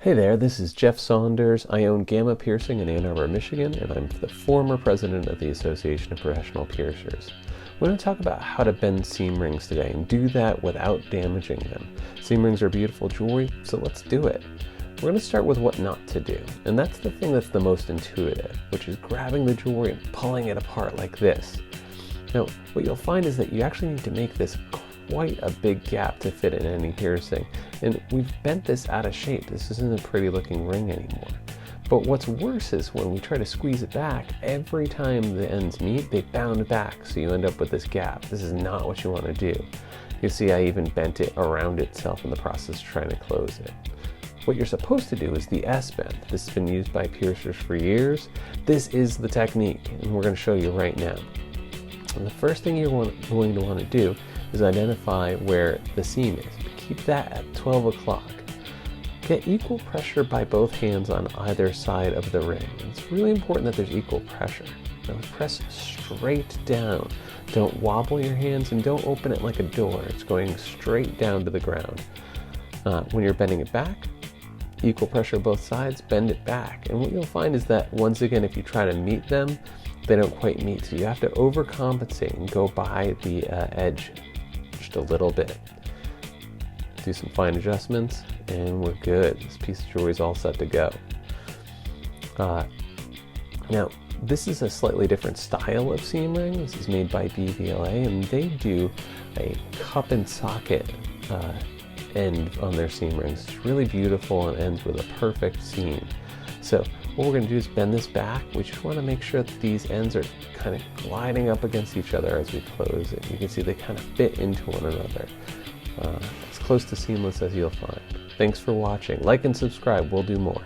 Hey there, this is Jef Saunders. I own Gamma Piercing in Ann Arbor, Michigan, and I'm the former president of the Association of Professional Piercers. We're going to talk about how to bend seam rings today and do that without damaging them. Seam rings are beautiful jewelry, so let's do it. We're going to start with what not to do, and that's the thing that's the most intuitive, which is grabbing the jewelry and pulling it apart like this. Now, what you'll find is that you actually need to make this quite a big gap to fit in any piercing, and we've bent this out of shape. This isn't a pretty looking ring anymore. But what's worse is when we try to squeeze it back, every time the ends meet, they bound back, so you end up with this gap. This is not what you want to do. You see I even bent it around itself in the process of trying to close it. What you're supposed to do is the S-bend. This has been used by piercers for years. This is the technique, and we're going to show you right now. And the first thing you're going to want to do is identify where the seam is. Keep that at 12 o'clock. Get equal pressure by both hands on either side of the ring. It's really important that there's equal pressure. Now press straight down. Don't wobble your hands and don't open it like a door. It's going straight down to the ground. When you're bending it back, equal pressure both sides, bend it back. And what you'll find is that once again, if you try to meet them, they don't quite meet. So you have to overcompensate and go by the edge just a little bit. Do some fine adjustments and we're good. This piece of jewelry is all set to go. Now, this is a slightly different style of seam ring. This is made by BVLA, and they do a cup and socket end on their seam rings. It's really beautiful and ends with a perfect seam. So what we're going to do is bend this back. We just want to make sure that these ends are kind of gliding up against each other as we close it. You can see they kind of fit into one another. As close to seamless as you'll find. Thanks for watching. Like and subscribe. We'll do more.